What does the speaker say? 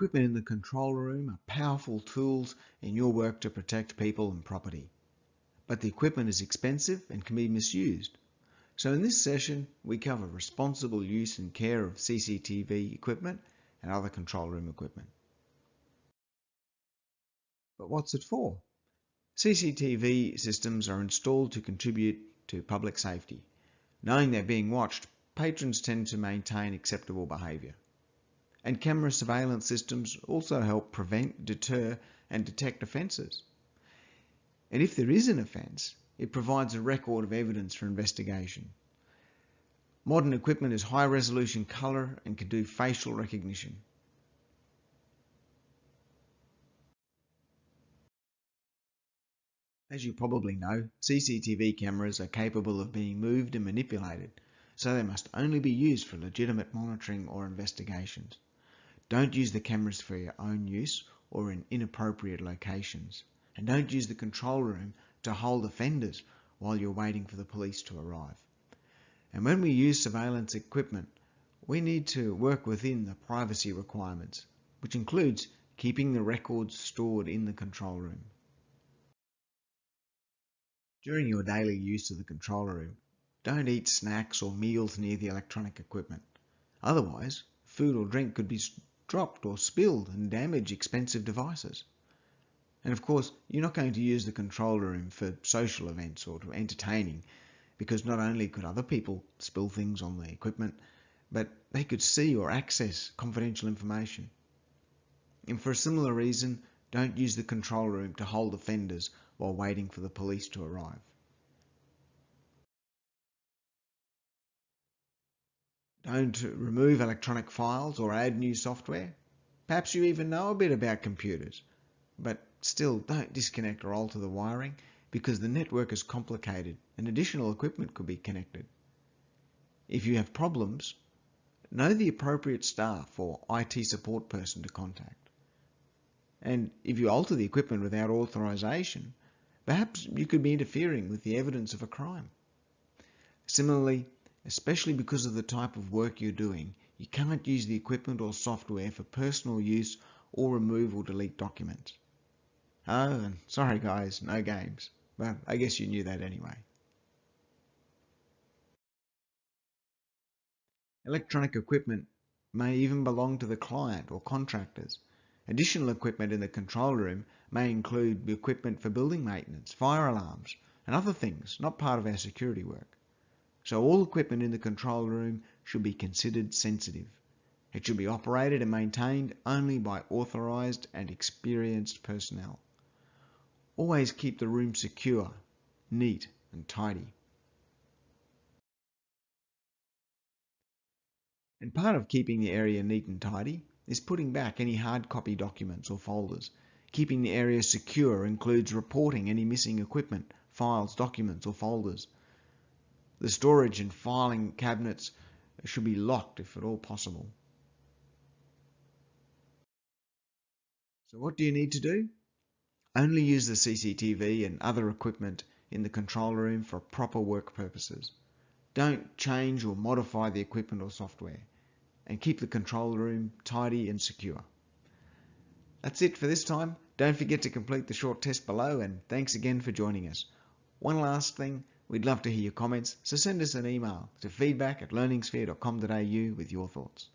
Equipment in the control room are powerful tools in your work to protect people and property. But the equipment is expensive and can be misused. So in this session, we cover responsible use and care of CCTV equipment and other control room equipment. But what's it for? CCTV systems are installed to contribute to public safety. Knowing they're being watched, patrons tend to maintain acceptable behaviour. And camera surveillance systems also help prevent, deter and detect offences. And if there is an offence, it provides a record of evidence for investigation. Modern equipment is high resolution colour and can do facial recognition. As you probably know, CCTV cameras are capable of being moved and manipulated, so they must only be used for legitimate monitoring or investigations. Don't use the cameras for your own use or in inappropriate locations. And don't use the control room to hold offenders while you're waiting for the police to arrive. And when we use surveillance equipment, we need to work within the privacy requirements, which includes keeping the records stored in the control room. During your daily use of the control room, don't eat snacks or meals near the electronic equipment. Otherwise, food or drink could be dropped or spilled and damage expensive devices. And of course, you're not going to use the control room for social events or to entertaining, because not only could other people spill things on the equipment, but they could see or access confidential information. And for a similar reason, don't use the control room to hold offenders while waiting for the police to arrive. Don't remove electronic files or add new software. Perhaps you even know a bit about computers, but still don't disconnect or alter the wiring because the network is complicated and additional equipment could be connected. If you have problems, know the appropriate staff or IT support person to contact. And if you alter the equipment without authorization, perhaps you could be interfering with the evidence of a crime. Similarly, especially because of the type of work you're doing, you can't use the equipment or software for personal use or remove or delete documents. Oh, and sorry guys, no games. But I guess you knew that anyway. Electronic equipment may even belong to the client or contractors. Additional equipment in the control room may include equipment for building maintenance, fire alarms, and other things not part of our security work. So all equipment in the control room should be considered sensitive. It should be operated and maintained only by authorized and experienced personnel. Always keep the room secure, neat and tidy. And part of keeping the area neat and tidy is putting back any hard copy documents or folders. Keeping the area secure includes reporting any missing equipment, files, documents or folders. The storage and filing cabinets should be locked if at all possible. So what do you need to do? Only use the CCTV and other equipment in the control room for proper work purposes. Don't change or modify the equipment or software. And keep the control room tidy and secure. That's it for this time. Don't forget to complete the short test below, and thanks again for joining us. One last thing, we'd love to hear your comments, so send us an email to feedback@learningsphere.com.au with your thoughts.